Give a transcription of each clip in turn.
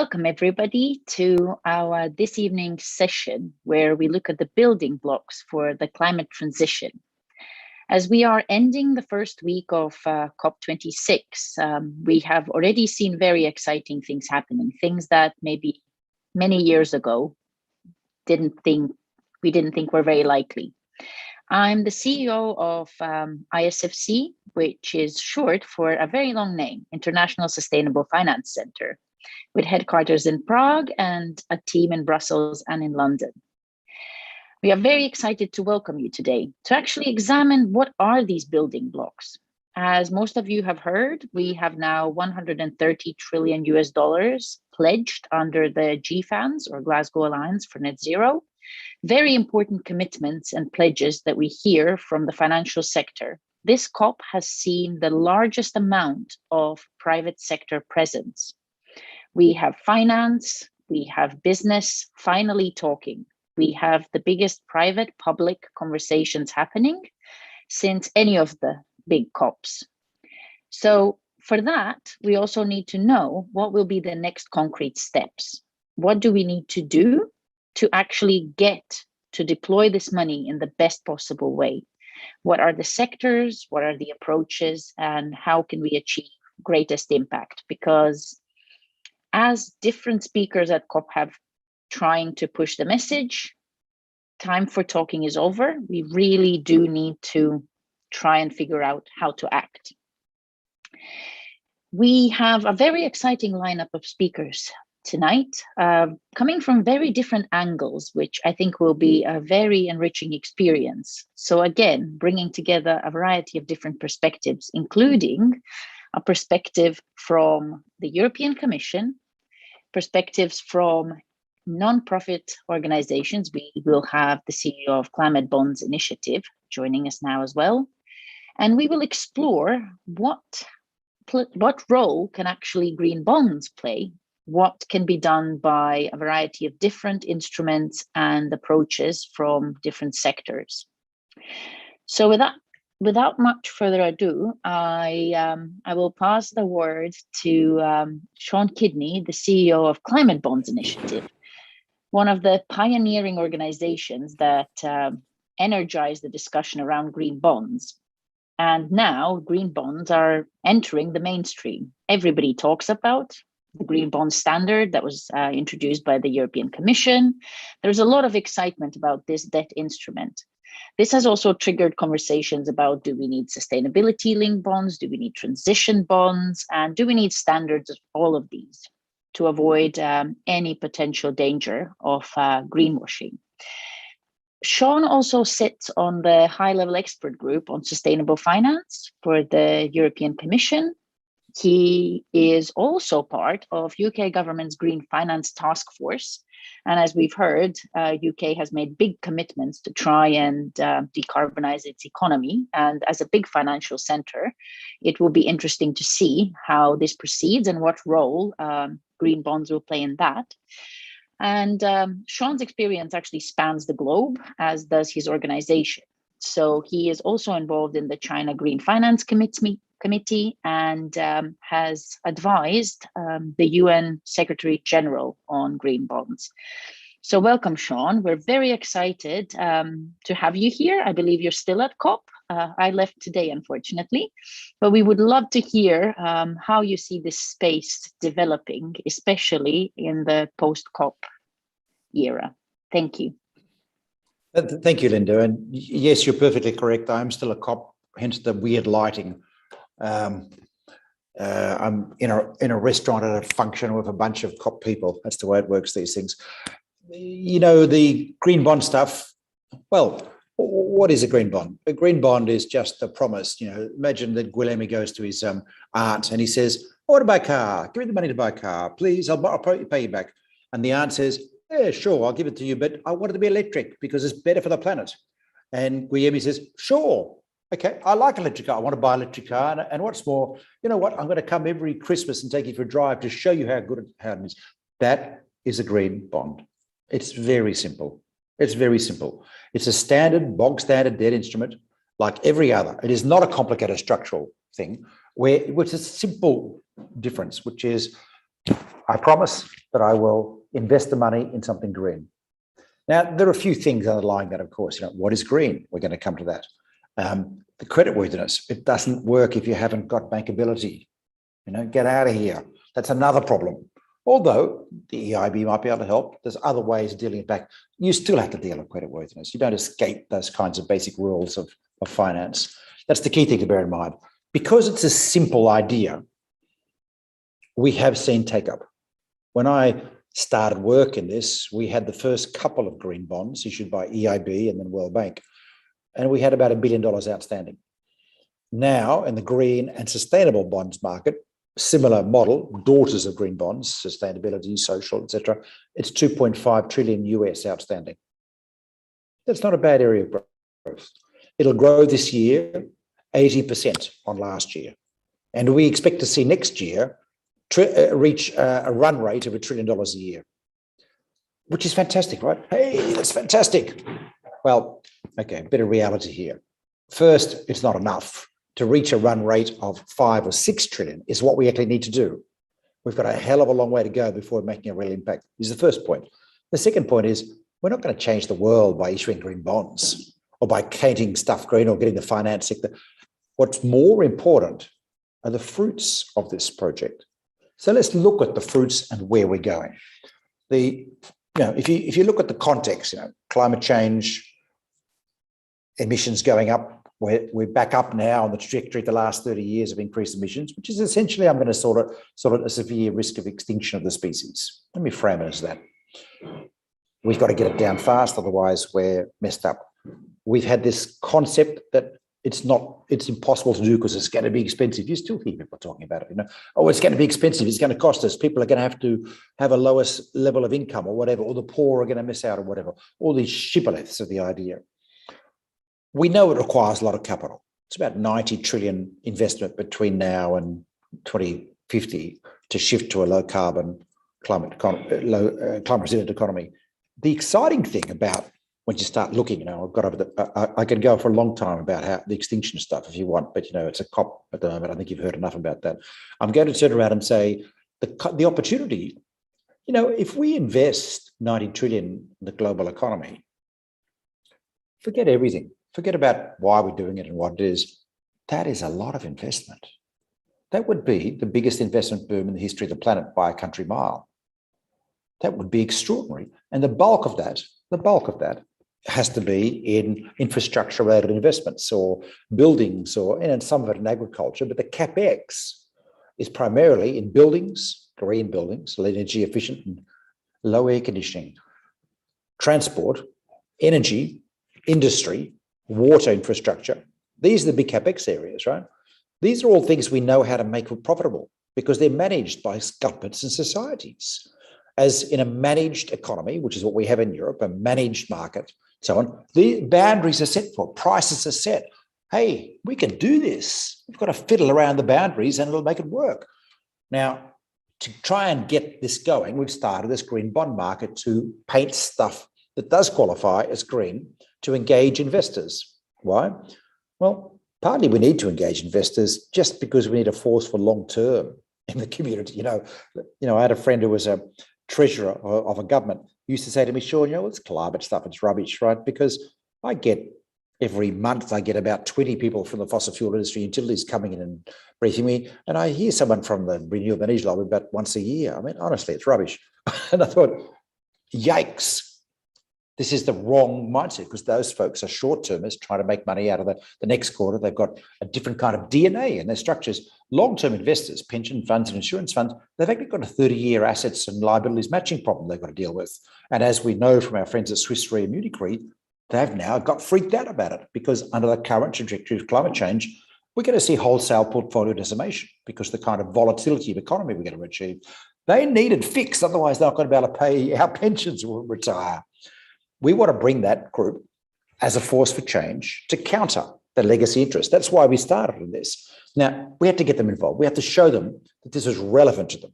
Welcome everybody to our this evening session where we look at the building blocks for the climate transition. As we are ending the first week of COP26, we have already seen very exciting things happening, things that maybe many years ago we didn't think were very likely. I'm the CEO of ISFC, which is short for a very long name, International Sustainable Finance Center, with headquarters in Prague and a team in Brussels and in London. We are very excited to welcome you today to actually examine what are these building blocks. As most of you have heard, we have now 130 trillion US dollars pledged under the GFANZ or Glasgow Alliance for Net Zero. Very important commitments and pledges that we hear from the financial sector. This COP has seen the largest amount of private sector presence. We have finance, we have business finally talking. We have the biggest private-public conversations happening since any of the big COPs. So for that, we also need to know what will be the next concrete steps. What do we need to do to actually get to deploy this money in the best possible way? What are the sectors, what are the approaches, and how can we achieve greatest impact? Because as different speakers at COP have trying to push the message, time for talking is over. We really do need to try and figure out how to act. We have a very exciting lineup of speakers tonight, coming from very different angles, which I think will be a very enriching experience. So again, bringing together a variety of different perspectives, including a perspective from the European Commission, perspectives from non-profit organizations. We will have the CEO of Climate Bonds Initiative joining us now as well. And we will explore what role can actually green bonds play, what can be done by a variety of different instruments and approaches from different sectors. So without much further ado, I will pass the word to Sean Kidney, the CEO of Climate Bonds Initiative, one of the pioneering organizations that energize the discussion around green bonds. And now green bonds are entering the mainstream. Everybody talks about the green bond standard that was introduced by the European Commission. There's a lot of excitement about this debt instrument. This has also triggered conversations about, do we need sustainability-linked bonds? Do we need transition bonds? And do we need standards of all of these to avoid any potential danger of greenwashing? Sean also sits on the high-level expert group on sustainable finance for the European Commission. He is also part of UK government's Green Finance Task Force. And as we've heard, UK has made big commitments to try and decarbonize its economy. And as a big financial center, it will be interesting to see how this proceeds and what role green bonds will play in that. And Sean's experience actually spans the globe, as does his organization. So he is also involved in the China Green Finance Committee and has advised the UN Secretary General on green bonds. So welcome, Sean. We're very excited to have you here. I believe you're still at COP. I left today, unfortunately, but we would love to hear how you see this space developing, especially in the post-COP era. Thank you. Thank you, Linda. And yes, you're perfectly correct. I'm still a COP, hence the weird lighting. I'm in a restaurant at a function with a bunch of COP people. That's the way it works, these things. You know, the green bond stuff, well, what is a green bond? A green bond is just a promise. You know, imagine that Guilherme goes to his aunt and he says, I want to buy a car. Give me the money to buy a car, please. I'll pay you back. And the aunt says, yeah, sure, I'll give it to you, but I want it to be electric because it's better for the planet. And Guilherme says, sure. Okay, I like electric car. I want to buy an electric car. And what's more, you know what? I'm going to come every Christmas and take you for a drive to show you how good it is. That is a green bond. It's very simple. It's very simple. It's a standard, bog standard debt instrument like every other. It is not a complicated structural thing, which is a simple difference, which is I promise that I will invest the money in something green. Now, there are a few things underlying that, of course. What is green? We're going to come to that. The creditworthiness, it doesn't work if you haven't got bankability. Get out of here. That's another problem. Although the EIB might be able to help, there's other ways of dealing it back. You still have to deal with creditworthiness. You don't escape those kinds of basic rules of finance. That's the key thing to bear in mind. Because it's a simple idea, we have seen take up. When I started work in this, we had the first couple of green bonds issued by EIB and then World Bank, and we had about $1 billion outstanding. Now, in the green and sustainable bonds market, similar model, daughters of green bonds, sustainability, social, etc., it's 2.5 trillion US outstanding. That's not a bad area of growth. It'll grow this year 80% on last year. And we expect to see next year reach a run rate of $1 trillion a year, which is fantastic, right? Hey, that's fantastic. Well, okay, a bit of reality here. First, it's not enough. To reach a run rate of 5 or 6 trillion is what we actually need to do. We've got a hell of a long way to go before making a real impact. This is the first point. The second point is we're not going to change the world by issuing green bonds or by painting stuff green or getting the finance sector. What's more important are the fruits of this project. So let's look at the fruits and where we're going. If you look at the context, climate change, emissions going up, we're back up now on the trajectory of the last 30 years of increased emissions, which is essentially, I'm going to sort of a severe risk of extinction of the species. Let me frame it as that. We've got to get it down fast, otherwise we're messed up. We've had this concept that it's impossible to do because it's going to be expensive. You still hear people talking about it, Oh, it's going to be expensive. It's going to cost us. People are going to have a lowest level of income or whatever, or the poor are going to miss out or whatever. All these shibboleths of the idea. We know it requires a lot of capital. It's about 90 trillion investment between now and 2050 to shift to a low carbon, climate resilient economy. The exciting thing about when you start looking, I've got over I can go for a long time about how the extinction stuff if you want, but it's a cop at the moment. I think you've heard enough about that. I'm going to turn around and say the opportunity, if we invest 90 trillion in the global economy, forget everything. Forget about why we're doing it and what it is. That is a lot of investment. That would be the biggest investment boom in the history of the planet by a country mile. That would be extraordinary. And the bulk of that has to be in infrastructure-related investments or buildings and some of it in agriculture. But the CapEx is primarily in buildings, green buildings, energy efficient and low air conditioning, transport, energy, industry, water infrastructure. These are the big CapEx areas, right? These are all things we know how to make profitable because they're managed by governments and societies. As in a managed economy, which is what we have in Europe, a managed market, so on, the boundaries are set for, prices are set. Hey, we can do this. We've got to fiddle around the boundaries and it'll make it work. Now, to try and get this going, we've started this green bond market to paint stuff that does qualify as green to engage investors. Why? Well, partly we need to engage investors just because we need a force for long term in the community. I had a friend who was a treasurer of a government used to say to me, Sean, it's climate stuff, it's rubbish, right? Because every month I get about 20 people from the fossil fuel industry utilities coming in and briefing me, and I hear someone from the renewable energy lobby about once a year. I mean, honestly, it's rubbish. And I thought, yikes. This is the wrong mindset because those folks are short-termers trying to make money out of the next quarter. They've got a different kind of DNA in their structures. Long-term investors, pension funds and insurance funds, they've actually got a 30-year assets and liabilities matching problem they've got to deal with. And as we know from our friends at Swiss Re and Munich Re, they've now got freaked out about it because under the current trajectory of climate change, we're going to see wholesale portfolio decimation because the kind of volatility of economy we're going to achieve. They needed fixed, otherwise they're not going to be able to pay our pensions will retire. We want to bring that group as a force for change to counter the legacy interest. That's why we started in this. Now, we have to get them involved. We have to show them that this is relevant to them.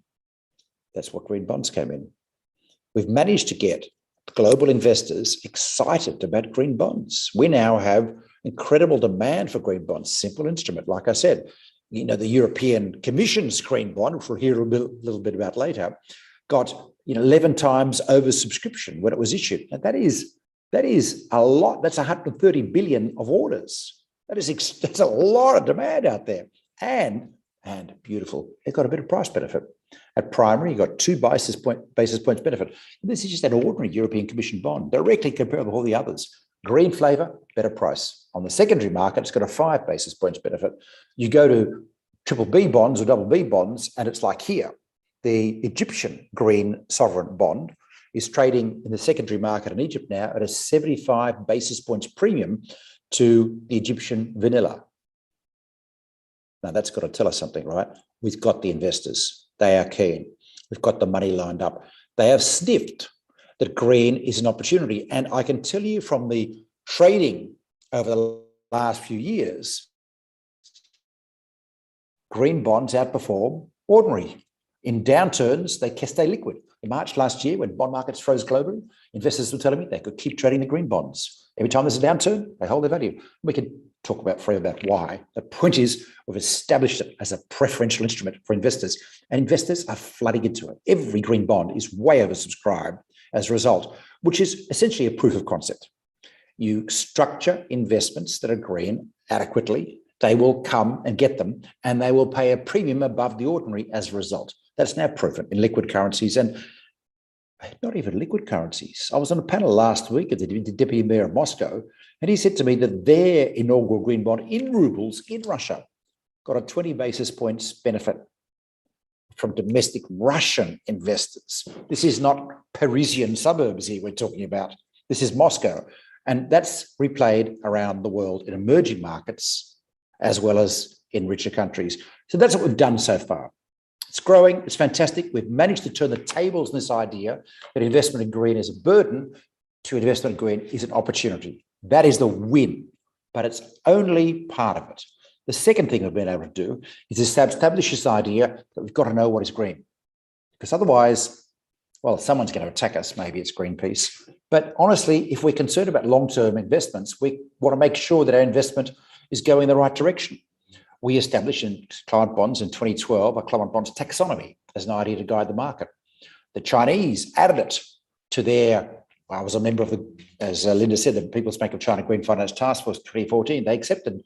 That's what green bonds came in. We've managed to get global investors excited about green bonds. We now have incredible demand for green bonds, simple instrument, like I said. the European Commission's green bond, which we'll hear a little bit about later, got 11 times oversubscription when it was issued. And that is a lot. That's 130 billion of orders. That's a lot of demand out there. And beautiful, it got a bit of price benefit. At primary, you got 2 basis points benefit. And this is just an ordinary European Commission bond, directly comparable with all the others. Green flavour, better price. On the secondary market, it's got a 5 basis points benefit. You go to triple B bonds or double B bonds, and it's like here. The Egyptian green sovereign bond is trading in the secondary market in Egypt now at a 75 basis points premium to the Egyptian vanilla. Now, that's got to tell us something, right? We've got the investors. They are keen. We've got the money lined up. They have sniffed that green is an opportunity. And I can tell you from the trading over the last few years, green bonds outperform ordinary. In downturns, they stay liquid. In March last year, when bond markets froze globally, investors were telling me they could keep trading the green bonds. Every time there's a downturn, they hold their value. We can talk about why. The point is, we've established it as a preferential instrument for investors, and investors are flooding into it. Every green bond is way oversubscribed as a result, which is essentially a proof of concept. You structure investments that are green adequately, they will come and get them, and they will pay a premium above the ordinary as a result. That's now proven in liquid currencies, and not even liquid currencies. I was on a panel last week at the Deputy Mayor of Moscow, and he said to me that their inaugural green bond in rubles in Russia got a 20 basis points benefit from domestic Russian investors. This is not Parisian suburbs here we're talking about. This is Moscow. And that's replayed around the world in emerging markets as well as in richer countries. So that's what we've done so far. It's growing, it's fantastic. We've managed to turn the tables on this idea that investment in green is a burden to investment in green is an opportunity. That is the win, but it's only part of it. The second thing we've been able to do is establish this idea that we've got to know what is green. Because otherwise, well, someone's going to attack us. Maybe it's Greenpeace. But honestly, if we're concerned about long-term investments, we want to make sure that our investment is going in the right direction. We established in climate bonds in 2012 a climate bonds taxonomy as an idea to guide the market. The Chinese added it to their, I was a member of the, as Linda said, the People's Bank of China Green Finance Task Force 2014. They accepted,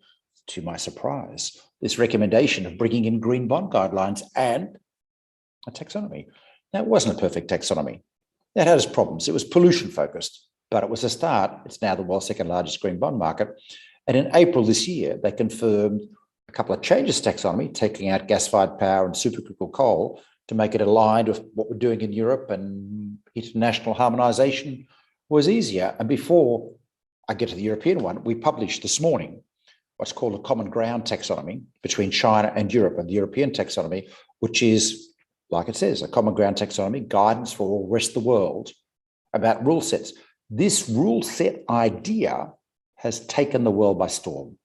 to my surprise, this recommendation of bringing in green bond guidelines and a taxonomy. Now, it wasn't a perfect taxonomy. It had its problems. It was pollution focused, but it was a start. It's now the world's second largest green bond market. And in April this year, they confirmed a couple of changes to taxonomy, taking out gas-fired power and supercritical coal to make it aligned with what we're doing in Europe, and international harmonisation was easier. And before I get to the European one, we published this morning what's called a common ground taxonomy between China and Europe, and the European taxonomy, which is, like it says, a common ground taxonomy, guidance for all the rest of the world about rule sets. This rule set idea has taken the world by storm.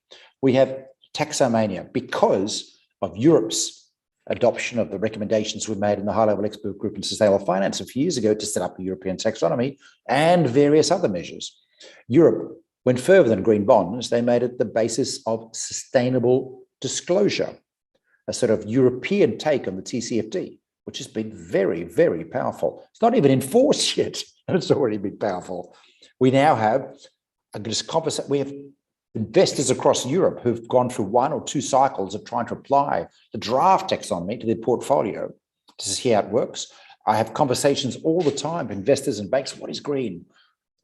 We have taxomania because of Europe's adoption of the recommendations we made in the high-level expert group in sustainable finance a few years ago to set up a European taxonomy and various other measures. Europe went further than green bonds. They made it the basis of sustainable disclosure, a sort of European take on the TCFD, which has been very, very powerful. It's not even enforced yet, and it's already been powerful. We now have we have investors across Europe who've gone through 1 or 2 cycles of trying to apply the draft taxonomy to their portfolio to see how it works. I have conversations all the time with investors and banks. What is green?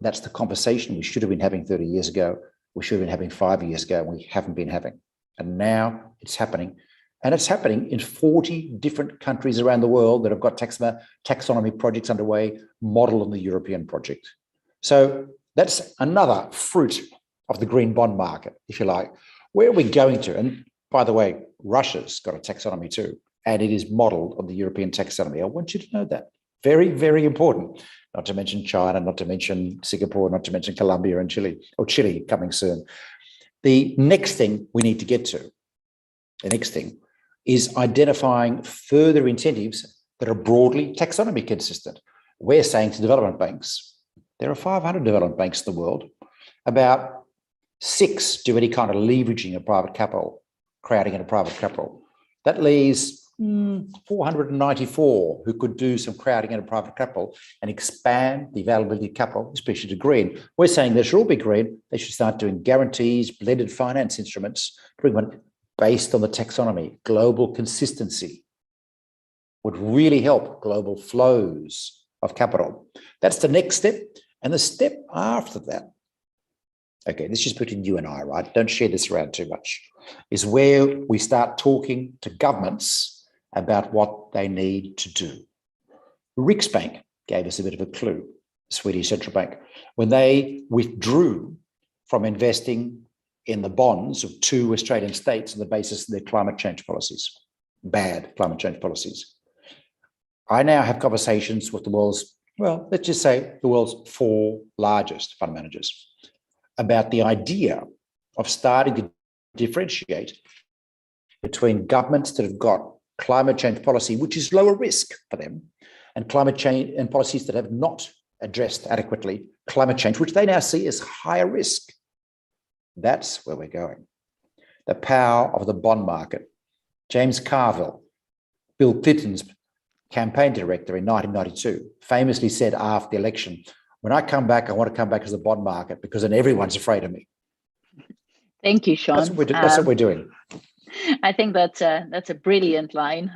That's the conversation we should have been having 30 years ago. We should have been having 5 years ago, and we haven't been having. And now it's happening. And it's happening in 40 different countries around the world that have got taxonomy projects underway, model on the European project. So that's another fruit of the green bond market, if you like. Where are we going to? And by the way, Russia's got a taxonomy too, and it is modeled on the European taxonomy. I want you to know that. Very, very important. Not to mention China, not to mention Singapore, not to mention Colombia and Chile, or Chile coming soon. The next thing we need to get to, the next thing, is identifying further incentives that are broadly taxonomy consistent. We're saying to development banks, there are 500 development banks in the world, about 6 do any kind of leveraging of private capital, crowding into private capital. That leaves 494 who could do some crowding into private capital and expand the availability of capital, especially to green. We're saying they should all be green. They should start doing guarantees, blended finance instruments, based on the taxonomy. Global consistency would really help global flows of capital. That's the next step. And the step after that, okay, this is between you and I, right? Don't share this around too much, is where we start talking to governments about what they need to do. Riksbank gave us a bit of a clue, Swedish central bank, when they withdrew from investing in the bonds of 2 Australian states on the basis of their climate change policies, bad climate change policies. I now have conversations with the world's, well, let's just say the world's 4 largest fund managers about the idea of starting to differentiate between governments that have got climate change policy, which is lower risk for them, and climate change and policies that have not addressed adequately climate change, which they now see as higher risk. That's where we're going. The power of the bond market. James Carville, Bill Clinton's campaign director in 1992, famously said after the election, when I come back, I want to come back as the bond market because then everyone's afraid of me. Thank you, Sean. That's what we're doing. I think that's a brilliant line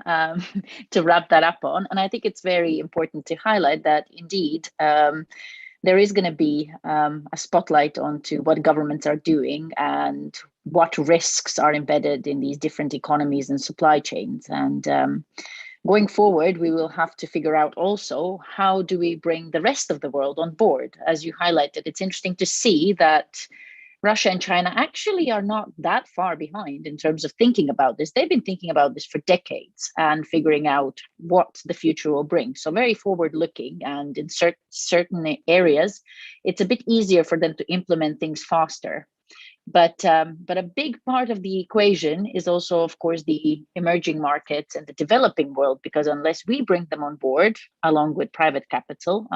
to wrap that up on. And I think it's very important to highlight that indeed there is going to be a spotlight onto what governments are doing and what risks are embedded in these different economies and supply chains. And going forward, we will have to figure out also how do we bring the rest of the world on board. As you highlighted, it's interesting to see that Russia and China actually are not that far behind in terms of thinking about this. They've been thinking about this for decades and figuring out what the future will bring. So very forward-looking, and in certain areas, it's a bit easier for them to implement things faster. But a big part of the equation is also, of course, the emerging markets and the developing world, because unless we bring them on board, along with private capital,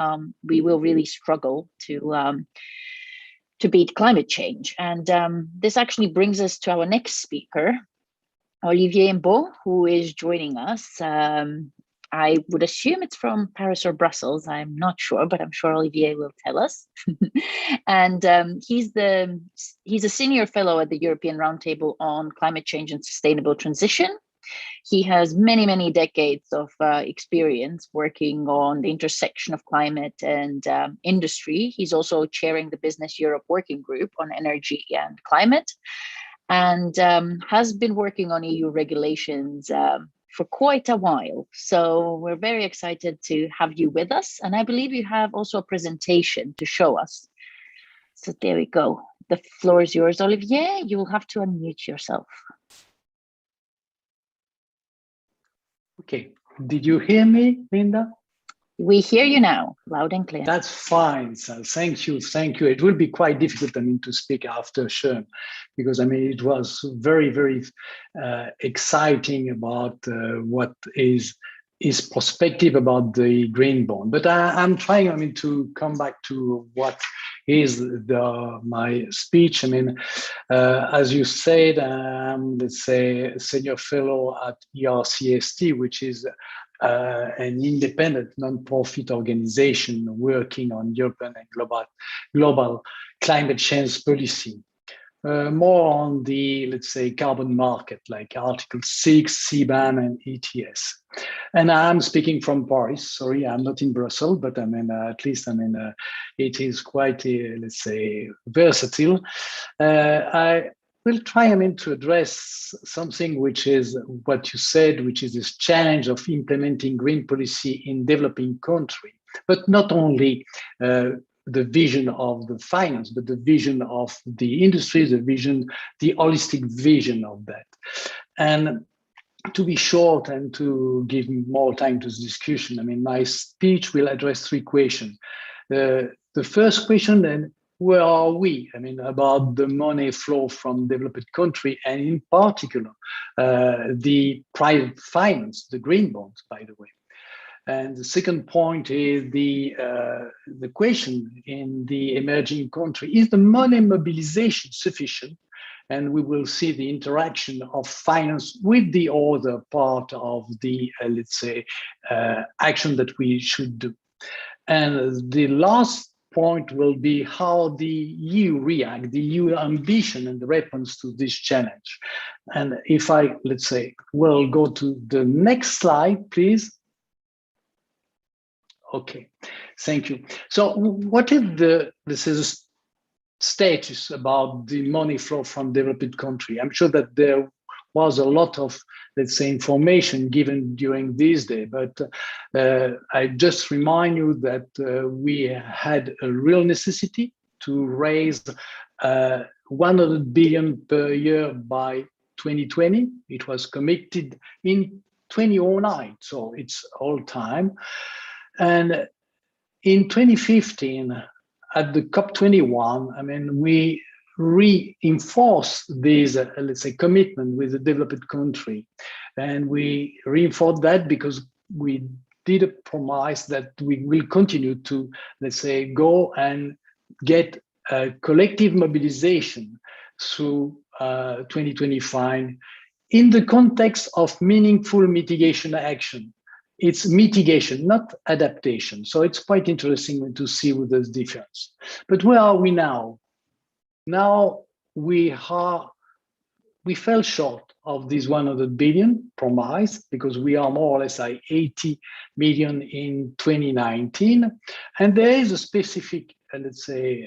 we will really struggle to beat climate change. And this actually brings us to our next speaker, Olivier Mbo, who is joining us. I would assume it's from Paris or Brussels. I'm not sure, but I'm sure Olivier will tell us. And he's a senior fellow at the European Roundtable on Climate Change and Sustainable Transition. He has many, many decades of experience working on the intersection of climate and industry. He's also chairing the Business Europe Working Group on Energy and Climate, and has been working on EU regulations for quite a while. So we're very excited to have you with us. And I believe you have also a presentation to show us. So there we go. The floor is yours, Olivier. You will have to unmute yourself. Okay, did you hear me, Linda? We hear you now, loud and clear. That's fine. So thank you. It will be quite difficult, to speak after Sean, because it was very, very exciting about what is perspective about the green bond. But I'm trying, to come back to what is my speech. As you said, let's say, senior fellow at ERCST, which is an independent non-profit organization working on European and global climate change policy. More on the, let's say, carbon market, like Article 6, CBAM, and ETS. And I'm speaking from Paris. Sorry, I'm not in Brussels, but at least it is quite, let's say, versatile. I will try, to address something which is what you said, which is this challenge of implementing green policy in developing countries, but not only the vision of the finance, but the vision of the industry, the holistic vision of that. And to be short and to give more time to the discussion, my speech will address 3 questions. The first question, then, where are we? About the money flow from developed country, and in particular, the private finance, the green bonds, by the way. And the second point is the question in the emerging country: is the money mobilization sufficient and we will see the interaction of finance with the other part of the, let's say, action that we should do. And the last point will be how the EU react, the EU ambition and the response to this challenge. And if I, let's say, will go to the next slide, please. Okay, thank you. So what is the status about the money flow from developed country? I'm sure that there was a lot of, let's say, information given during this day, but I just remind you that we had a real necessity to raise 100 billion per year by 2020. It was committed in 2009, so it's all time. And in 2015, at the COP21, I mean, we reinforced this, let's say, commitment with the developed country. And we reinforced that because we did a promise that we will continue to, let's say, go and get a collective mobilization through 2025 in the context of meaningful mitigation action. It's mitigation, not adaptation. So it's quite interesting to see with this difference. But where are we now? Now we fell short of this 100 billion promise because we are more or less at 80 million in 2019. And there is a specific, let's say,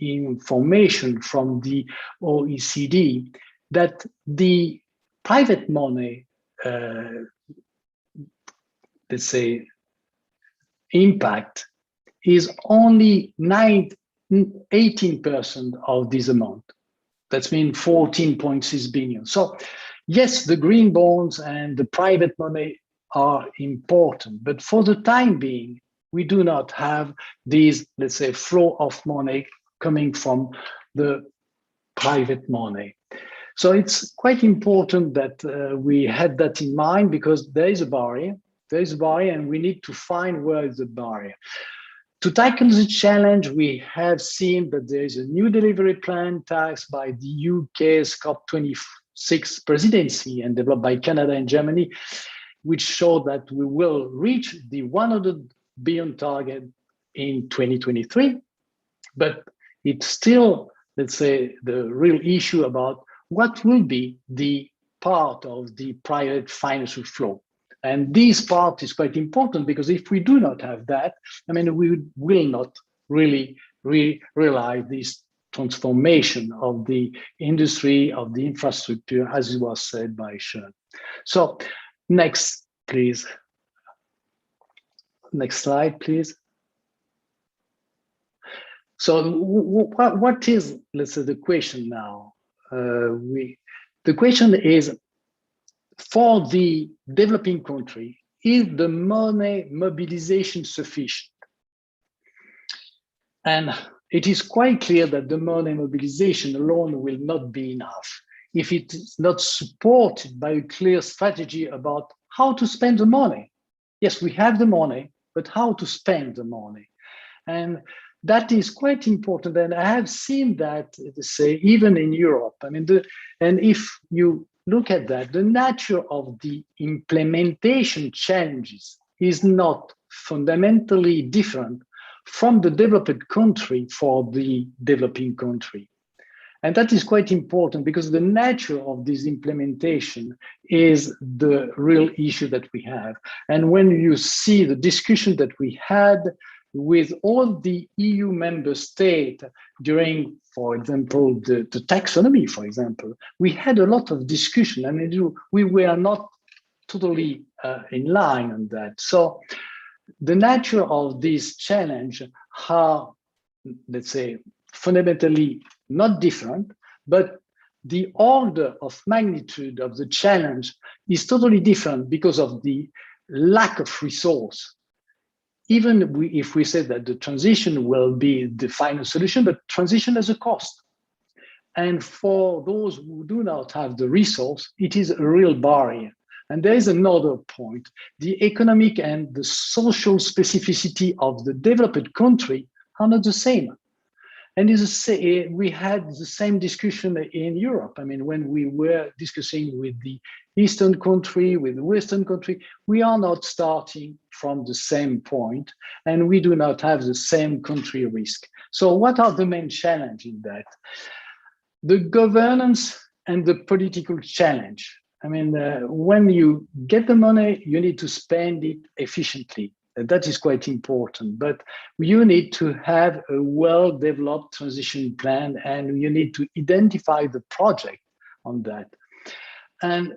information from the OECD that the private money, let's say, impact is only 18% of this amount. That's mean 14.6 billion. So yes, the green bonds and the private money are important, but for the time being, we do not have these, let's say, flow of money coming from the private money. So it's quite important that we had that in mind because there is a barrier. There is a barrier and we need to find where is the barrier. To tackle the challenge, we have seen that there is a new delivery plan tasked by the UK's COP26 presidency and developed by Canada and Germany, which show that we will reach the 100 billion target in 2023. But it's still, let's say, the real issue about what will be the part of the private financial flow. And this part is quite important because if we do not have that, I mean, we will not really realize this transformation of the industry, of the infrastructure, as it was said by Sean. So next, please. Next slide, please. So what is, let's say, the question now? The question is, for the developing country, is the money mobilization sufficient? And it is quite clear that the money mobilization alone will not be enough if it is not supported by a clear strategy about how to spend the money. Yes, we have the money, but how to spend the money. And that is quite important. And I have seen that, say, even in Europe. I mean, and if you look at that, the nature of the implementation challenges is not fundamentally different from the developed country for the developing country. And that is quite important because the nature of this implementation is the real issue that we have. And when you see the discussion that we had with all the EU member states during, for example, the taxonomy, for example, we had a lot of discussion. I mean, we were not totally in line on that. So the nature of this challenge are, let's say, fundamentally not different, but the order of magnitude of the challenge is totally different because of the lack of resource. Even if we say that the transition will be the final solution, but transition has a cost. And for those who do not have the resource, it is a real barrier. And there is another point. The economic and the social specificity of the developed country are not the same. And we had the same discussion in Europe. I mean, when we were discussing with the Eastern country, with the Western country, we are not starting from the same point, and we do not have the same country risk. So what are the main challenges in that? The governance and the political challenge. I mean, when you get the money, you need to spend it efficiently. That is quite important, but you need to have a well-developed transition plan, and you need to identify the project on that. And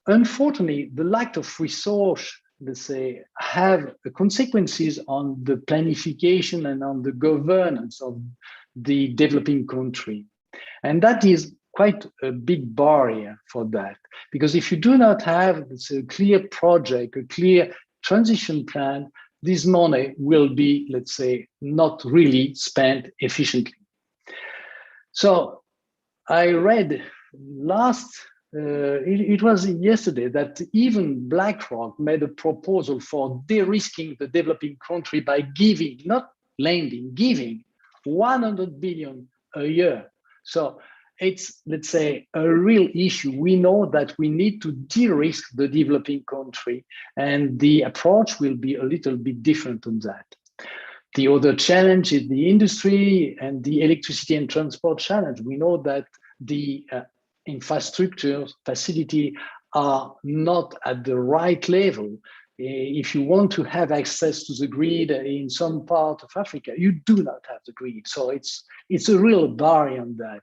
unfortunately, the lack of resource, let's say, have consequences on the planification and on the governance of the developing country. And that is quite a big barrier for that, because if you do not have, let's say, a clear project, a clear transition plan, this money will be, let's say, not really spent efficiently. So I read it was yesterday that even BlackRock made a proposal for de-risking the developing country by giving, not lending, giving 100 billion a year. So it's, let's say, a real issue. We know that we need to de-risk the developing country, and the approach will be a little bit different on that. The other challenge is the industry and the electricity and transport challenge. We know that the infrastructure facility are not at the right level. If you want to have access to the grid in some part of Africa, you do not have the grid. So it's a real barrier on that.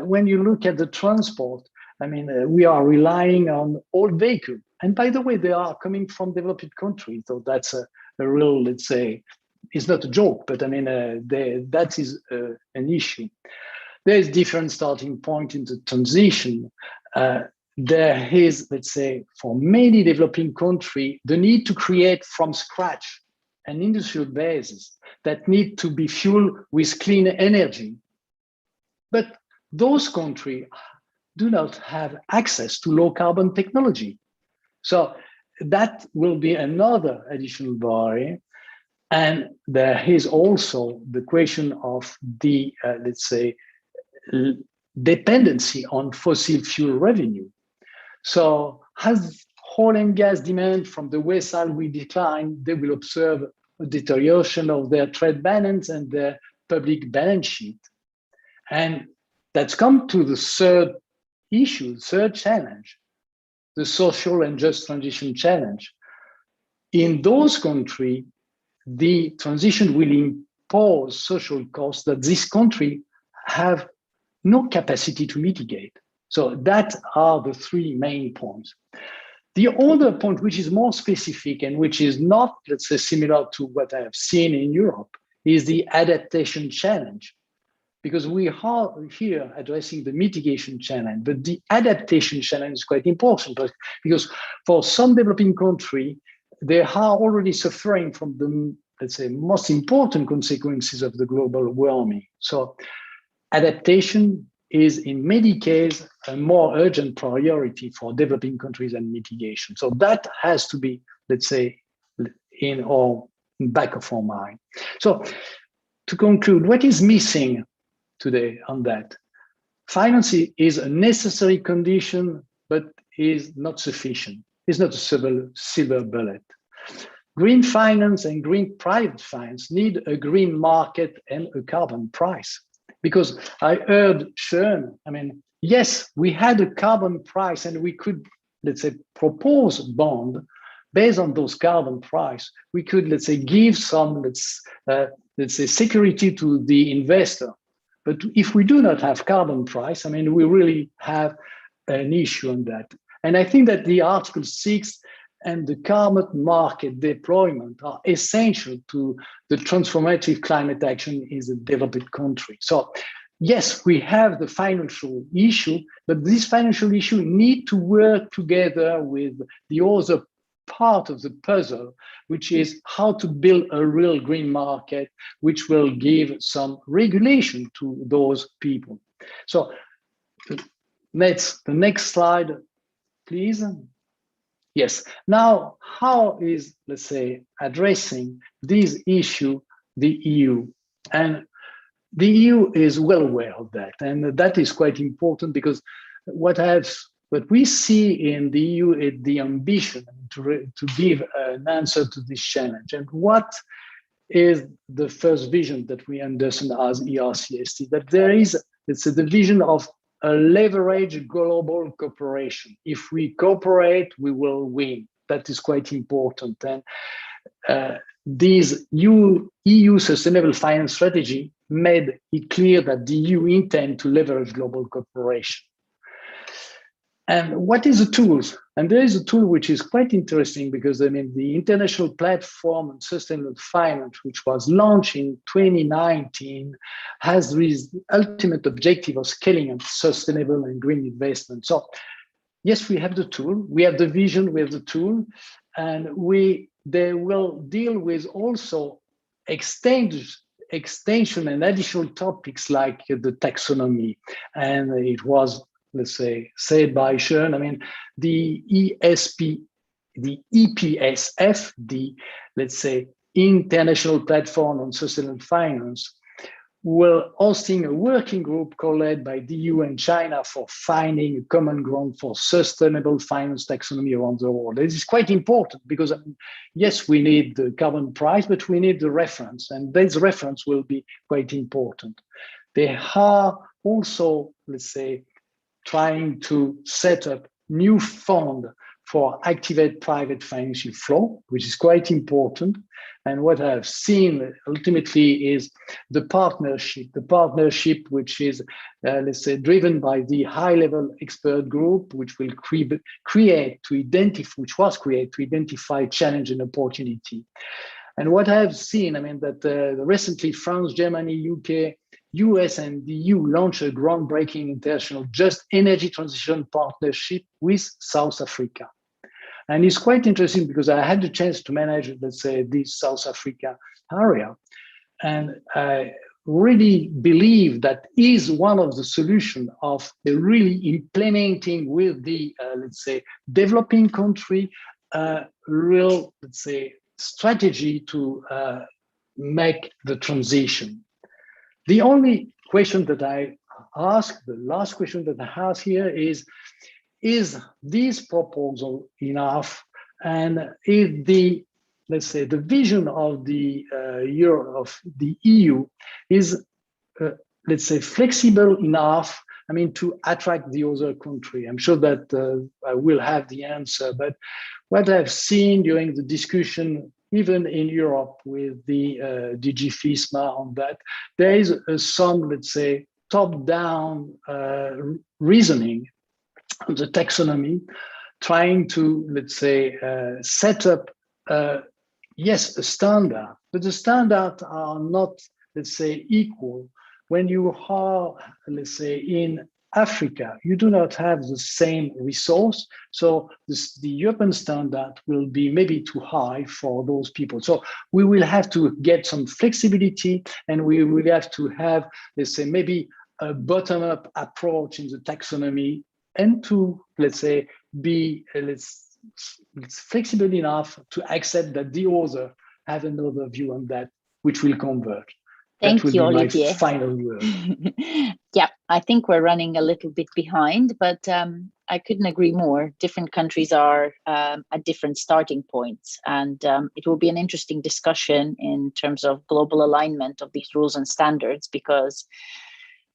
When you look at the transport, I mean, we are relying on old vehicles. And by the way, they are coming from developed countries. So that's a real, let's say, it's not a joke, but I mean, that is an issue. There is different starting point in the transition. There is, let's say, for many developing countries, the need to create from scratch an industrial basis that need to be fueled with clean energy. But those countries do not have access to low carbon technology. So that will be another additional barrier. And there is also the question of the, let's say, dependency on fossil fuel revenue. So as oil and gas demand from the West side will decline, they will observe a deterioration of their trade balance and their public balance sheet. And that's come to the third issue, third challenge, the social and just transition challenge. In those countries, the transition will impose social costs that this country have no capacity to mitigate. So that are the three main points. The other point, which is more specific and which is not, let's say, similar to what I have seen in Europe, is the adaptation challenge. Because we are here addressing the mitigation challenge, but the adaptation challenge is quite important, because for some developing countries, they are already suffering from the, let's say, most important consequences of the global warming. So adaptation is in many cases a more urgent priority for developing countries than mitigation. So that has to be, let's say, in our back of our mind. So to conclude, what is missing today on that? Finance is a necessary condition, but is not sufficient. It's not a silver bullet. Green finance and green private finance need a green market and a carbon price. Because I heard Sean, I mean, yes, we had a carbon price and we could, let's say, propose bond based on those carbon price. We could, let's say, give some, let's say, security to the investor. But if we do not have carbon price, I mean, we really have an issue on that. And I think that the Article 6 and the carbon market deployment are essential to the transformative climate action in the developed country. So yes, we have the financial issue, but this financial issue need to work together with the other part of the puzzle, which is how to build a real green market, which will give some regulation to those people. So the next slide, please. Yes, now how is, let's say, addressing this issue, the EU? And the EU is well aware of that, and that is quite important because what we see in the EU is the ambition to give an answer to this challenge. And what is the first vision that we understand as ERCST? That there is, it's a vision of a leveraged global cooperation. If we cooperate, we will win. That is quite important. And these EU Sustainable Finance Strategy made it clear that the EU intend to leverage global cooperation. And what is the tools? And there is a tool which is quite interesting because I mean the International Platform on Sustainable Finance, which was launched in 2019, has this ultimate objective of scaling up sustainable and green investment. So yes, we have the tool, we have the vision, we have the tool, and they will deal with also extension and additional topics like the taxonomy. And it was, let's say, said by Sean, I mean, the EPSF, let's say, International Platform on Sustainable Finance, will hosting a working group co-led by the EU and China for finding a common ground for sustainable finance taxonomy around the world. This is quite important because, yes, we need the carbon price, but we need the reference, and this reference will be quite important. They are also, let's say, trying to set up new fund for activate private financial flow, which is quite important. And what I've seen ultimately is the partnership which is, let's say, driven by the high-level expert group, which will which was created to identify challenge and opportunity. And what I've seen, I mean, that recently France, Germany, UK, US, and the EU launched a groundbreaking international just energy transition partnership with South Africa. And it's quite interesting because I had the chance to manage, let's say, this South Africa area. And I really believe that is one of the solutions of really implementing with the, let's say, developing country, real, let's say, strategy to make the transition. The only question that I ask, the last question that I ask here is this proposal enough? And is the, let's say, the vision of the EU is, let's say, flexible enough, I mean, to attract the other country? I'm sure that I will have the answer, but what I've seen during the discussion, even in Europe with the DG FISMA on that, there is some, let's say, top-down reasoning on the taxonomy, trying to, let's say, set up, yes, a standard, but the standards are not, let's say, equal. When you are, let's say, in Africa, you do not have the same resource. So the European standard will be maybe too high for those people. So we will have to get some flexibility, and we will have to have, let's say, maybe a bottom-up approach in the taxonomy, and to, let's say, be let's flexible enough to accept that the author have another view on that, which will converge. Thank you, Olivier. My final word. Yeah, I think we're running a little bit behind, but I couldn't agree more. Different countries are at different starting points, and it will be an interesting discussion in terms of global alignment of these rules and standards, because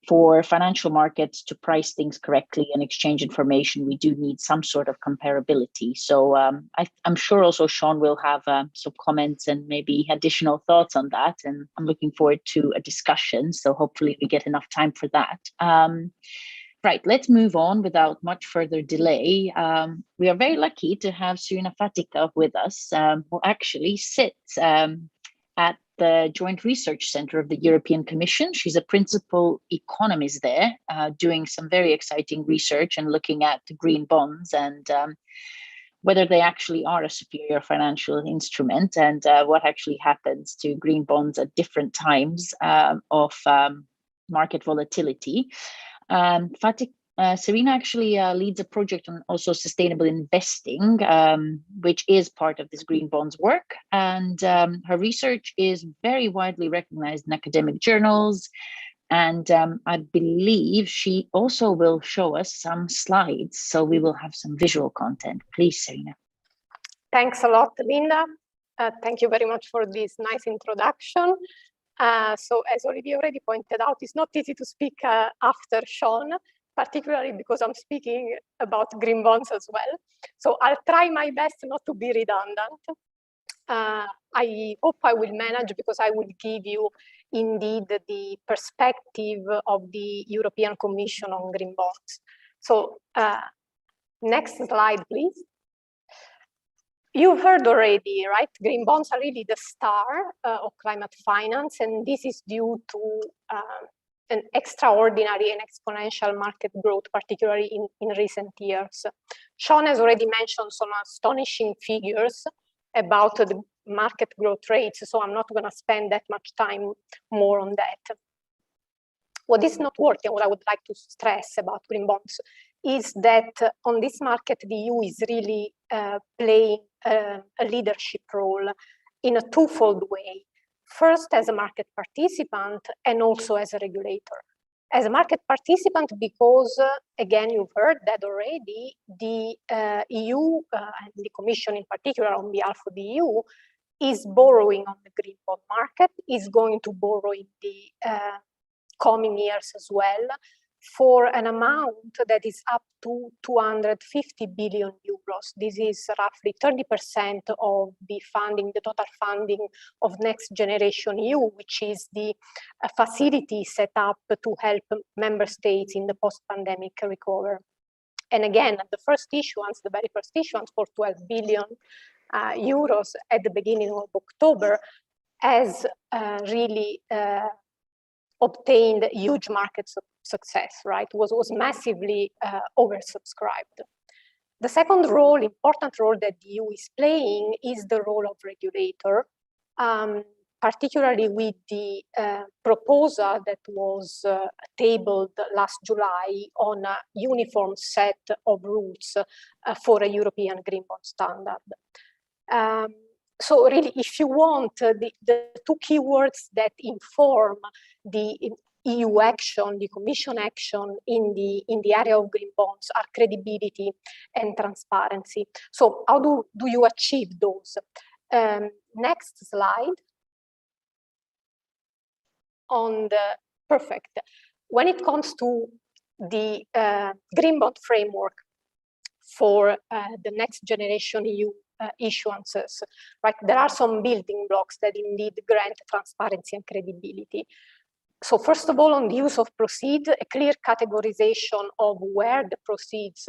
for financial markets to price things correctly and exchange information, we do need some sort of comparability. So I'm sure also Sean will have some comments and maybe additional thoughts on that. And I'm looking forward to a discussion. So hopefully we get enough time for that. Right, let's move on without much further delay. We are very lucky to have Serena Fatica with us, who actually sits at the Joint Research Center of the European Commission. She's a principal economist there, doing some very exciting research and looking at green bonds and whether they actually are a superior financial instrument, and what actually happens to green bonds at different times of market volatility. Fatica Serena actually leads a project on also sustainable investing, which is part of this green bonds work. And her research is very widely recognized in academic journals. And I believe she also will show us some slides. So we will have some visual content. Please, Serena. Thanks a lot, Linda. Thank you very much for this nice introduction. So as Olivier already pointed out, it's not easy to speak after Sean, particularly because I'm speaking about green bonds as well. So I'll try my best not to be redundant. I hope I will manage, because I will give you indeed the perspective of the European Commission on green bonds. So next slide, please. You've heard already, right? Green bonds are really the star of climate finance, and this is due to an extraordinary and exponential market growth, particularly in recent years. Sean has already mentioned some astonishing figures about the market growth rates, so I'm not going to spend that much time more on that. What is noteworthy, and what I would like to stress about green bonds, is that on this market, the EU is really playing a leadership role in a twofold way. First, as a market participant, and also as a regulator. As a market participant, because, again, you've heard that already, the EU, and the Commission in particular on behalf of the EU, is borrowing on the green bond market, is going to borrow in the coming years as well, for an amount that is up to 250 billion euros. This is roughly 30% of the funding, the total funding of Next Generation EU, which is the facility set up to help member states in the post-pandemic recover. And again, the first issuance, the very first issuance for 12 billion euros at the beginning of October has really obtained huge market success, right? Was massively oversubscribed. The second role, important role that the EU is playing is the role of regulator, particularly with the proposal that was tabled last July on a uniform set of rules for a European green bond standard. So really, if you want, the two keywords that inform the EU action, the Commission action in the area of green bonds are credibility and transparency. So how do you achieve those? Next slide. Perfect. When it comes to the green bond framework for the Next Generation EU issuances, right? There are some building blocks that indeed grant transparency and credibility. So first of all, on the use of proceeds, a clear categorization of where the proceeds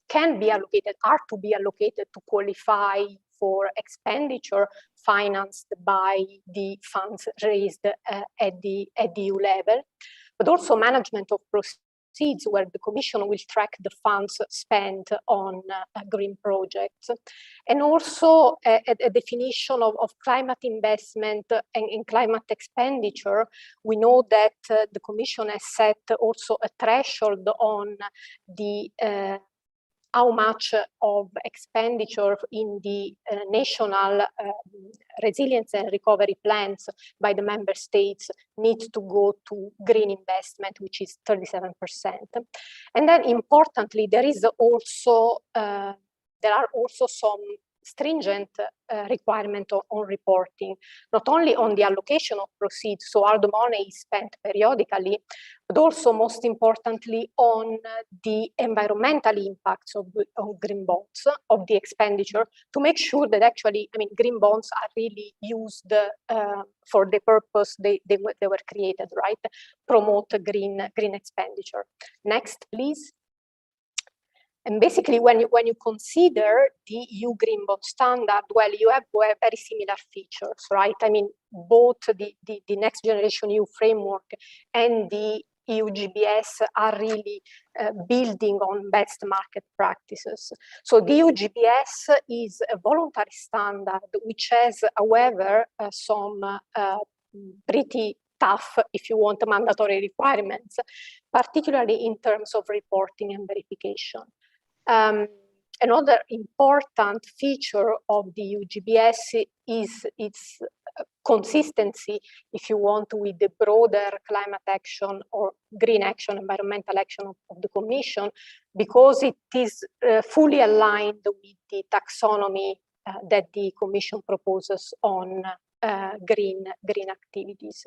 can be allocated, are to be allocated to qualify for expenditure financed by the funds raised at the EU level, but also management of proceeds, where the Commission will track the funds spent on green projects, and also a definition of climate investment and climate expenditure. We know that the Commission has set also a threshold on the how much of expenditure in the national resilience and recovery plans by the member states needs to go to green investment, which is 37%. And then importantly, there are also some stringent requirement on reporting, not only on the allocation of proceeds, so how the money is spent periodically, but also most importantly on the environmental impacts of green bonds, of the expenditure, to make sure that actually, green bonds are really used for the purpose they were created, right? Promote green expenditure. Next, please. And basically, when you consider the EU Green Bond Standard, well, you have very similar features, right? Both the Next Generation EU framework and the EU GBS are really building on best market practices. So the EU GBS is a voluntary standard, which has, however, some pretty tough, if you want, mandatory requirements, particularly in terms of reporting and verification. Another important feature of the UGBS is its consistency, if you want, with the broader climate action or green action, environmental action of the Commission, because it is fully aligned with the taxonomy that the Commission proposes on green activities.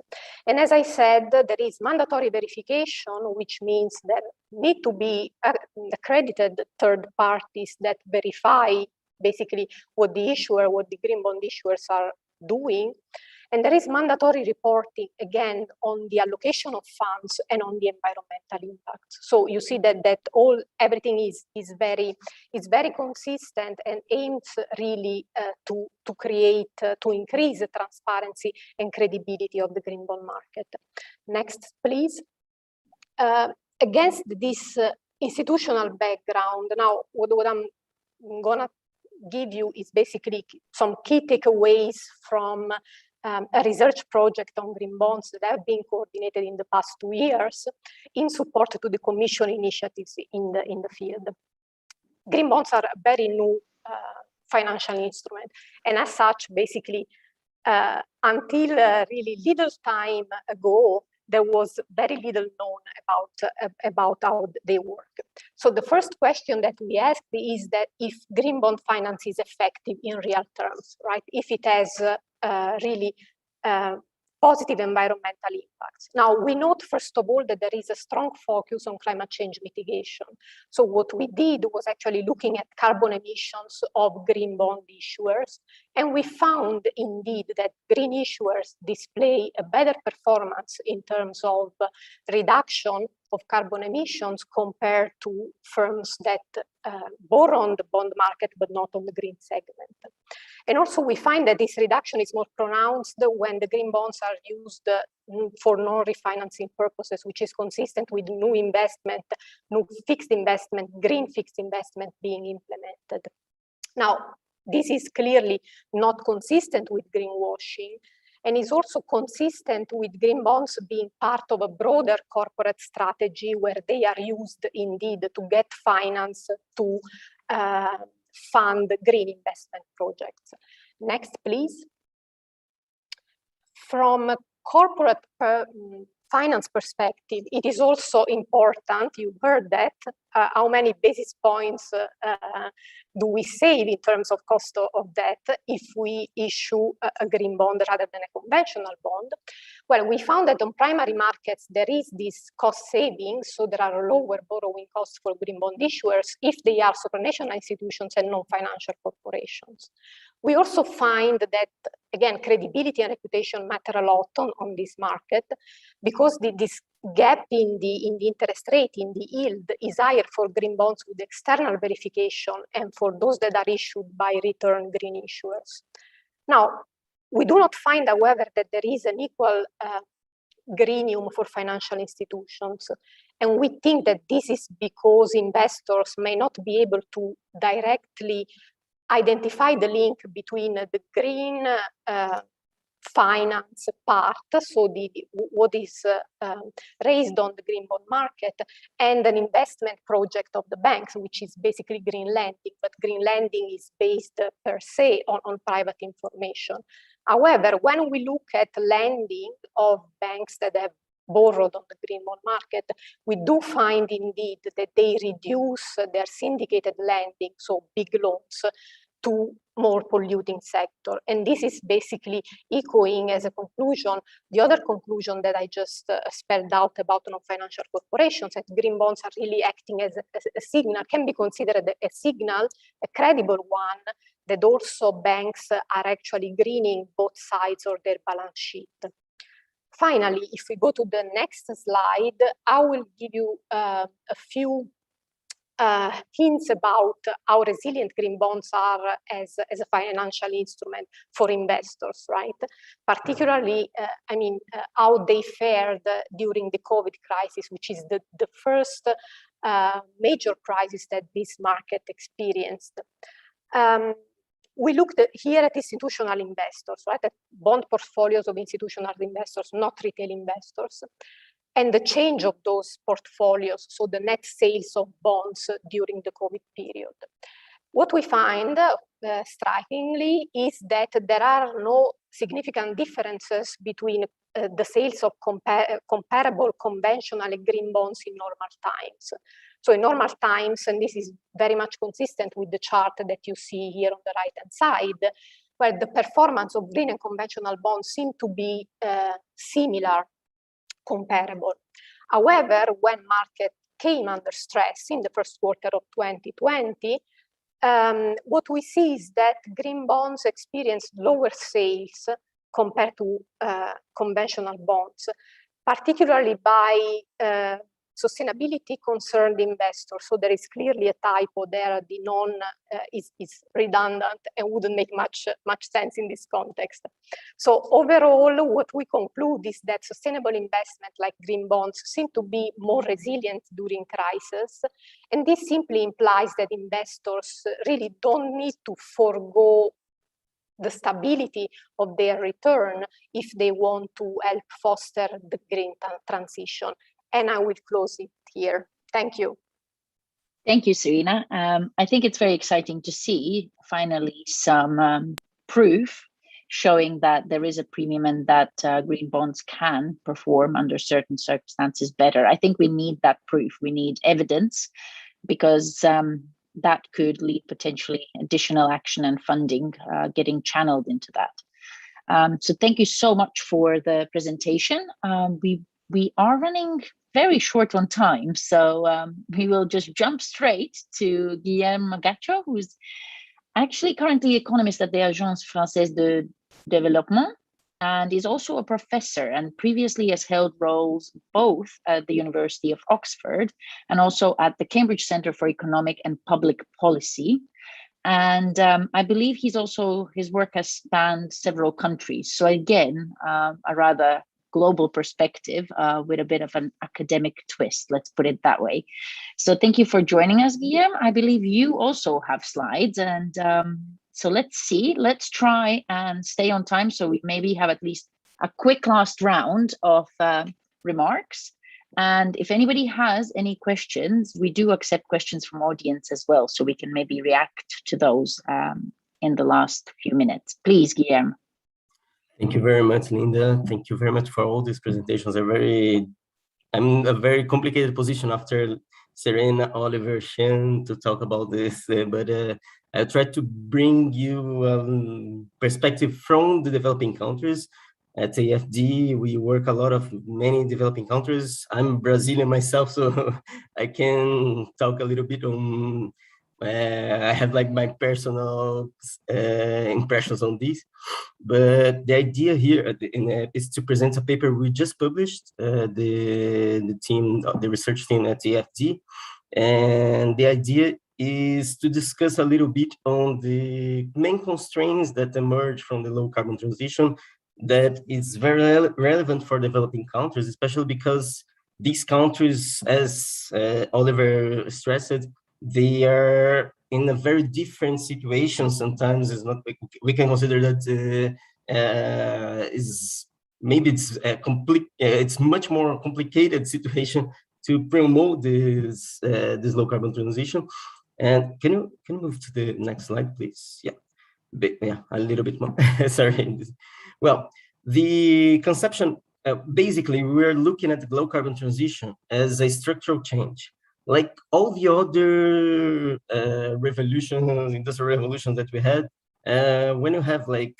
And as I said, there is mandatory verification, which means there need to be accredited third parties that verify basically what the green bond issuers are doing. And there is mandatory reporting, again, on the allocation of funds and on the environmental impact. So you see that everything is very consistent and aims really to increase the transparency and credibility of the green bond market. Next, please. Against this institutional background, now what I'm gonna give you is basically some key takeaways from a research project on green bonds that have been coordinated in the past 2 years in support to the Commission initiatives in the field. Green bonds are a very new financial instrument, and as such, basically, until really little time ago, there was very little known about how they work. So the first question that we asked is that if green bond finance is effective in real terms, right? If it has really positive environmental impacts. Now, we note, first of all, that there is a strong focus on climate change mitigation. So what we did was actually looking at carbon emissions of green bond issuers, and we found indeed that green issuers display a better performance in terms of reduction of carbon emissions compared to firms that borrow on the bond market but not on the green segment. And also we find that this reduction is more pronounced when the green bonds are used for non-refinancing purposes, which is consistent with new investment, new fixed investment, green fixed investment being implemented. Now, this is clearly not consistent with greenwashing, and is also consistent with green bonds being part of a broader corporate strategy where they are used indeed to get finance to fund green investment projects. Next, please. From a corporate finance perspective, it is also important, you heard that, how many basis points do we save in terms of cost of debt if we issue a green bond rather than a conventional bond? Well, we found that on primary markets, there is this cost savings, so there are lower borrowing costs for green bond issuers if they are supranational institutions and non-financial corporations. We also find that, again, credibility and reputation matter a lot on this market, because this gap in the interest rate, in the yield, is higher for green bonds with external verification and for those that are issued by return green issuers. Now, we do not find, however, that there is an equal greenium for financial institutions. And we think that this is because investors may not be able to directly identify the link between the green finance part, so what is raised on the green bond market, and an investment project of the banks, which is basically green lending, but green lending is based per se on private information. However, when we look at lending of banks that have borrowed on the green bond market, we do find indeed that they reduce their syndicated lending, so big loans, to more polluting sector. And this is basically echoing as a conclusion, the other conclusion that I just spelled out about non-financial corporations, that green bonds are really acting as a signal, can be considered a signal, a credible one, that also banks are actually greening both sides of their balance sheet. Finally, if we go to the next slide, I will give you a few hints about how resilient green bonds are as a financial instrument for investors, right? Particularly, how they fared during the COVID crisis, which is the first major crisis that this market experienced. we looked here at institutional investors, right? At bond portfolios of institutional investors, not retail investors, and the change of those portfolios, so the net sales of bonds during the COVID period. What we find, strikingly, is that there are no significant differences between the sales of comparable conventional and green bonds in normal times. So in normal times, and this is very much consistent with the chart that you see here on the right-hand side, where the performance of green and conventional bonds seem to be similar, comparable. However, when market came under stress in the first quarter of 2020, what we see is that green bonds experienced lower sales compared to conventional bonds, particularly by sustainability concerned investors. So there is clearly a typo there. The non is redundant and wouldn't make much sense in this context. So overall, what we conclude is that sustainable investment like green bonds seem to be more resilient during crisis. And this simply implies that investors really don't need to forego the stability of their return if they want to help foster the green transition. And I will close it here. Thank you. Thank you, Serena. I think it's very exciting to see finally some proof showing that there is a premium and that green bonds can perform under certain circumstances better. I think we need that proof. We need evidence because that could lead potentially additional action and funding getting channeled into that. So thank you so much for the presentation. We are running very short on time, so we will just jump straight to Guillaume Gacho, who's actually currently economist at the Agence Française de Développement, and is also a professor and previously has held roles both at the University of Oxford and also at the Cambridge Centre for Economic and Public Policy. And I believe his work has spanned several countries. So again, a rather global perspective with a bit of an academic twist, let's put it that way. So thank you for joining us, Guillaume. I believe you also have slides, and so let's try and stay on time so we maybe have at least a quick last round of remarks. And if anybody has any questions, we do accept questions from audience as well, so we can maybe react to those in the last few minutes. Please, Guillaume. Thank you very much, Linda. Thank you very much for all these presentations. I'm in a very complicated position after Serena, Oliver, Shen to talk about this, but I try to bring you perspective from the developing countries. At AFD, we work a lot of many developing countries. I'm Brazilian myself, so I can talk a little bit on, I have like my personal impressions on this. But the idea here is to present a paper we just published, the research team at AFD. And the idea is to discuss a little bit on the main constraints that emerge from the low carbon transition that is very relevant for developing countries, especially because these countries, as Oliver stressed, they are in a very different situation. Sometimes it's not, we can consider that it's much more complicated situation to promote this low carbon transition. And can you move to the next slide, please? Yeah, a little bit more. Sorry. Well, the conception, basically, we're looking at the low carbon transition as a structural change. Like all the other industrial revolutions that we had, when you have like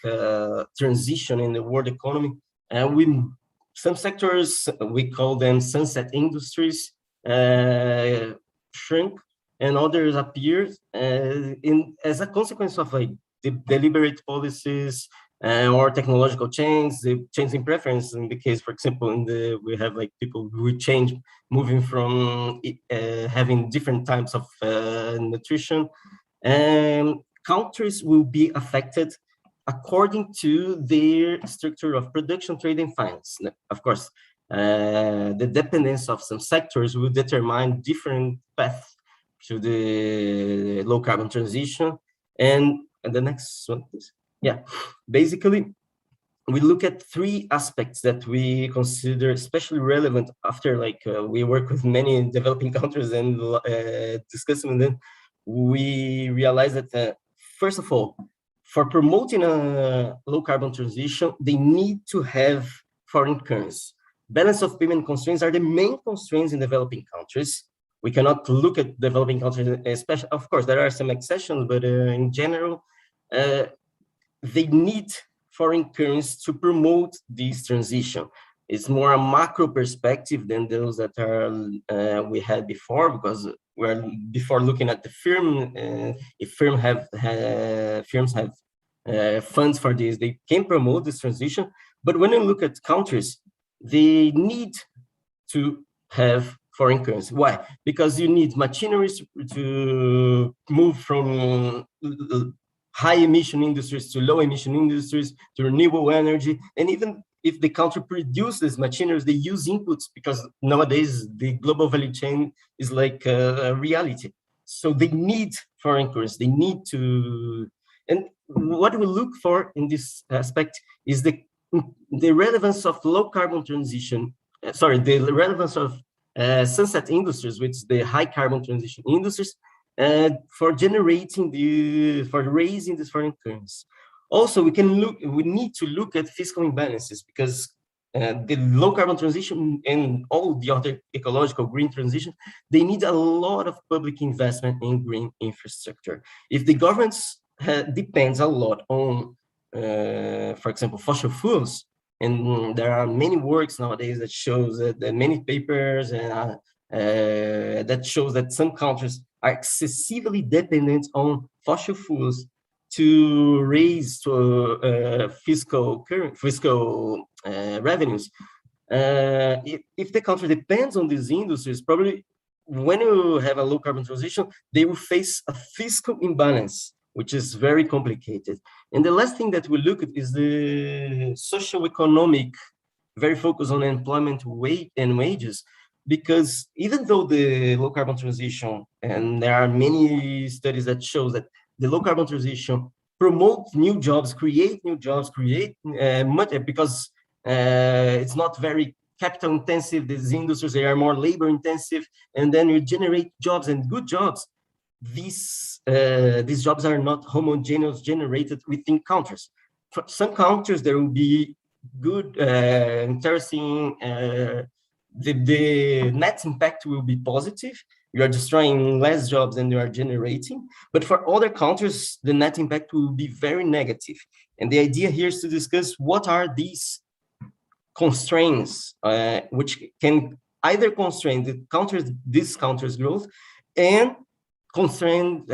transition in the world economy, some sectors, we call them sunset industries, shrink, and others appear as a consequence of like the deliberate policies or technological change, the change in preference. In the case, for example, we have like people who change, moving from having different types of nutrition, and countries will be affected according to their structure of production, trade, and finance. Of course, the dependence of some sectors will determine different paths to the low carbon transition. And And the next one, please. Yeah, basically, we look at three aspects that we consider especially relevant after we work with many developing countries and discussing them. We realize that first of all, for promoting a low carbon transition, they need to have foreign currency. Balance of payment constraints are the main constraints in developing countries. We cannot look at developing countries, especially, of course, there are some exceptions, but in general, they need foreign currency to promote this transition. It's more a macro perspective than those that are we had before, because we're before looking at the firm. If firms have funds for this, they can promote this transition. But when you look at countries, they need to have foreign currency. Why? Because you need machineries to move from high emission industries to low emission industries to renewable energy. And even if the country produces machineries, they use inputs, because nowadays the global value chain is like a reality. So they need foreign currency. They need to, and what we look for in this aspect is the relevance of low carbon transition, the relevance of sunset industries, which is the high carbon transition industries, for generating for raising this foreign currency. Also, we need to look at fiscal imbalances, because the low carbon transition and all the other ecological green transition, they need a lot of public investment in green infrastructure. If the governments depends a lot on, for example, fossil fuels, and there are many works nowadays that shows that many papers that shows that some countries are excessively dependent on fossil fuels to raise fiscal revenues. If the country depends on these industries, probably when you have a low carbon transition, they will face a fiscal imbalance, which is very complicated. And the last thing that we look at is the socio-economic, very focused on employment and wages, because even though the low carbon transition, and there are many studies that show that the low carbon transition promotes new jobs, create much, because it's not very capital intensive, these industries, they are more labor intensive, and then you generate jobs and good jobs. These jobs are not homogeneous generated within countries. For some countries, there will be good, interesting, the net impact will be positive. You are destroying less jobs than you are generating. But for other countries, the net impact will be very negative. And the idea here is to discuss what are these constraints, which can either constrain this country's growth and constrain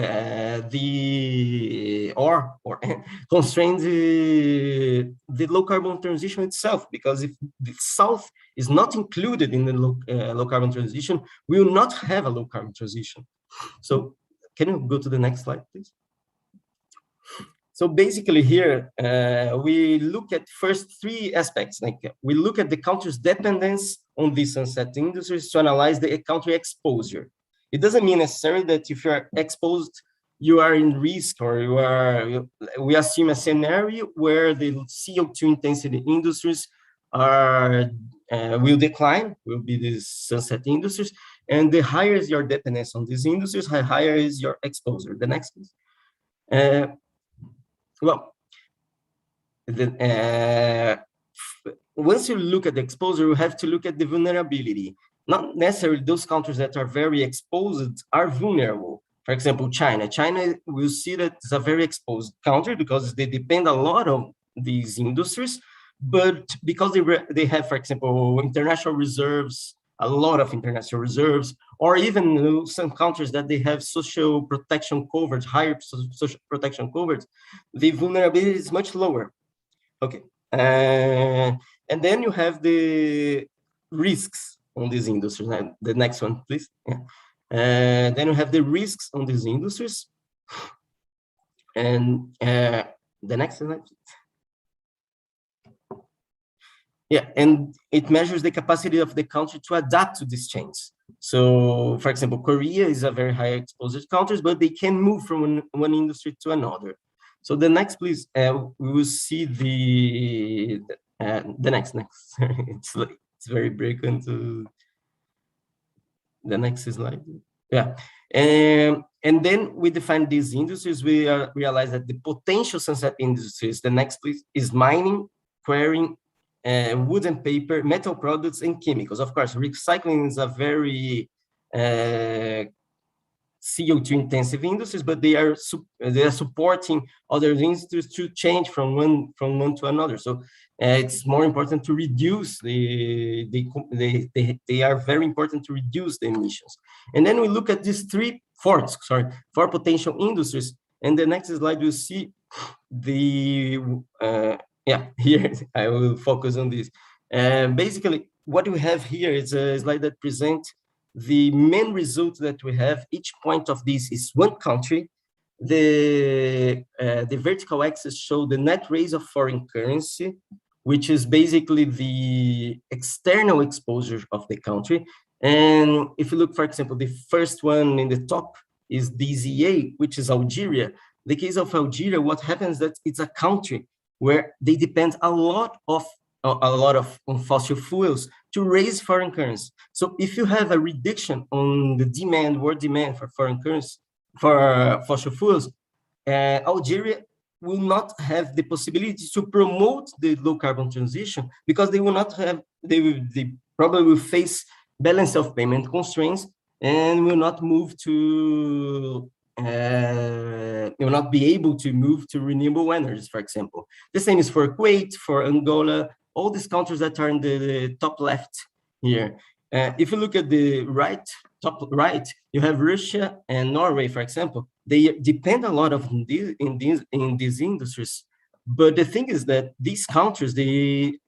constrain the low carbon transition itself, because if the South is not included in the low carbon transition, we will not have a low carbon transition. So can you go to the next slide, please? So basically here, we look at first three aspects. Like we look at the country's dependence on these sunset industries to analyze the country exposure. It doesn't mean necessarily that if you are exposed, you are in risk, or we assume a scenario where the CO2 intensity industries will decline, will be these sunset industries, and the higher is your dependence on these industries, the higher is your exposure. The next, please. Once you look at the exposure, you have to look at the vulnerability. Not necessarily those countries that are very exposed are vulnerable. For example, China. China, we'll see that it's a very exposed country because they depend a lot on these industries, but because they have, for example, international reserves, a lot of international reserves, or even some countries that they have social protection coverage, higher social protection coverage, the vulnerability is much lower. Okay. And then you have the risks on these industries. The next one, please. Yeah. Then you have the risks on these industries. And the next slide. Yeah, and it measures the capacity of the country to adapt to these changes. So, for example, Korea is a very high exposure country, but they can move from one industry to another. So the next, please, we will see the next. It's very broken to the next slide. Yeah, and then we define these industries. We realize that the potential sunset industries, the next, please, is mining, quarrying, wood and paper, metal products, and chemicals. Of course, recycling is a very CO2 intensive industries, but they are supporting other industries to change from one to another. So it's more important to reduce they are very important to reduce the emissions. And then we look at these four potential industries. And the next slide you'll see the here I will focus on this. Basically, what we have here is a slide that presents the main result that we have. Each point of this is one country. The vertical axis show the net raise of foreign currency, which is basically the external exposure of the country. And if you look, for example, the first one in the top is DZA, which is Algeria. The case of Algeria, what happens that it's a country where they depend a lot on fossil fuels to raise foreign currency. So if you have a reduction on the world demand for foreign currency, for fossil fuels, Algeria will not have the possibility to promote the low carbon transition, because they will not have, they probably will face balance of payment constraints and will not move to will not be able to move to renewable energies, for example. The same is for Kuwait, for Angola, all these countries that are in the top left here. If you look at the top right, you have Russia and Norway, for example. They depend a lot in these industries. But the thing is that these countries, they,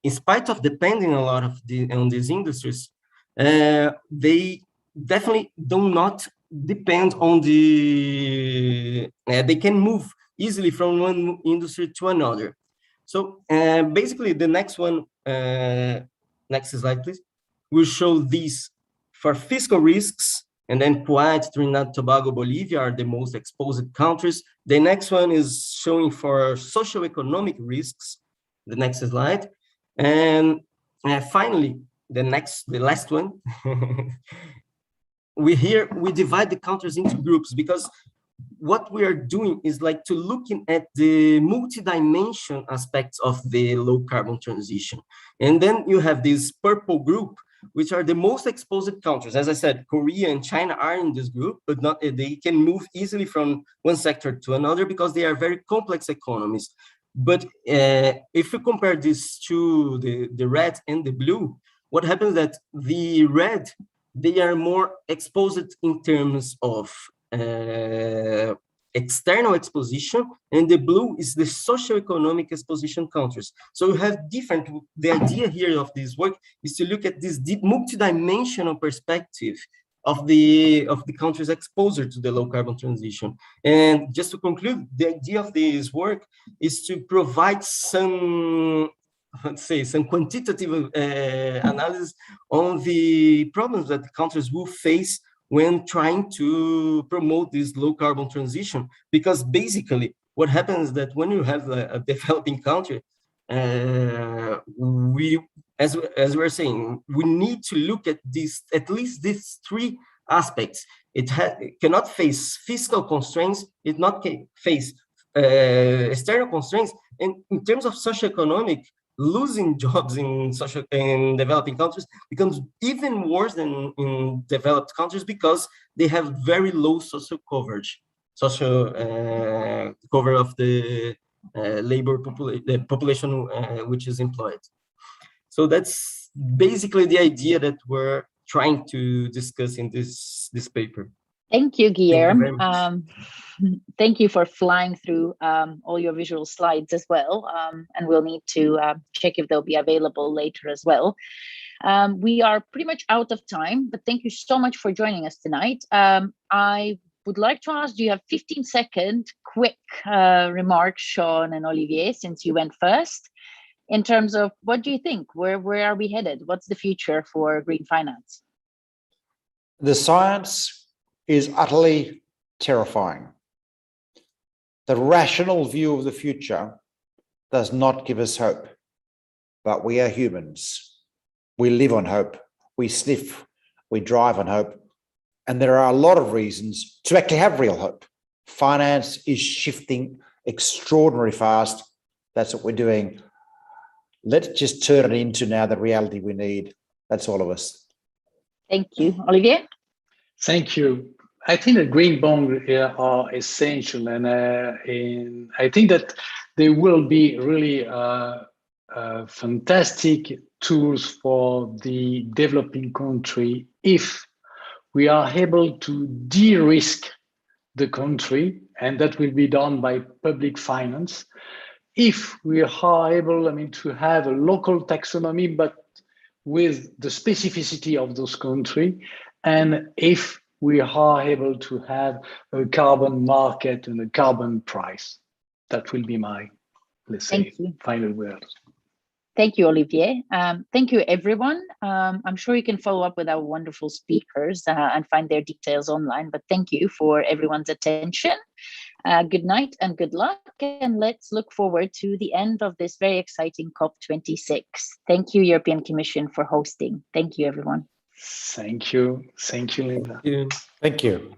in spite of depending a lot on these industries, they definitely do not depend on they can move easily from one industry to another. So basically the next one, next slide, please, will show these for fiscal risks, and then Kuwait, Trinidad, Tobago, Bolivia are the most exposed countries. The next one is showing for socioeconomic risks, the next slide. And finally, the last one, we divide the countries into groups, because what we are doing is like to looking at the multi-dimension aspects of the low carbon transition. And then you have this purple group, which are the most exposed countries. As I said, Korea and China are in this group, but not, they can move easily from one sector to another because they are very complex economies. But if you compare this to the red and the blue, what happens that the red, they are more exposed in terms of external exposition, and the blue is the socioeconomic exposition countries. So you have different, the idea here of this work is to look at this deep multidimensional perspective of the countries' exposure to the low carbon transition. And just to conclude, the idea of this work is to provide some, let's say, some quantitative analysis on the problems that the countries will face when trying to promote this low carbon transition. Because basically what happens is that when you have a developing country, as we're saying, we need to look at this, at least these three aspects. It cannot face fiscal constraints, it not face external constraints, and in terms of socioeconomic, losing jobs in developing countries becomes even worse than in developed countries, because they have very low social coverage, cover of the the population which is employed. So that's basically the idea that we're trying to discuss in this paper. Thank you, Guilherme. Thank you for flying through all your visual slides as well. And we'll need to check if they'll be available later as well. We are pretty much out of time, but thank you so much for joining us tonight. I would like to ask, do you have 15-second quick remarks, Sean and Olivier, since you went first, in terms of what do you think? Where are we headed? What's the future for green finance? The science is utterly terrifying. The rational view of the future does not give us hope, but we are humans. We live on hope. We sniff, we drive on hope. And there are a lot of reasons to actually have real hope. Finance is shifting extraordinarily fast. That's what we're doing. Let's just turn it into now the reality we need. That's all of us. Thank you. Olivier? Thank you. I think that green bonds are essential, and I think that they will be really fantastic tools for the developing country if we are able to de-risk the country, and that will be done by public finance. If we are able, to have a local taxonomy, but with the specificity of those countries, and if we are able to have a carbon market and a carbon price. That will be my, let's say, final word. Thank you, Olivier. Thank you, everyone. I'm sure you can follow up with our wonderful speakers and find their details online, but thank you for everyone's attention. Good night and good luck, and let's look forward to the end of this very exciting COP26. Thank you, European Commission, for hosting. Thank you, everyone. Thank you. Thank you, Linda. Thank you.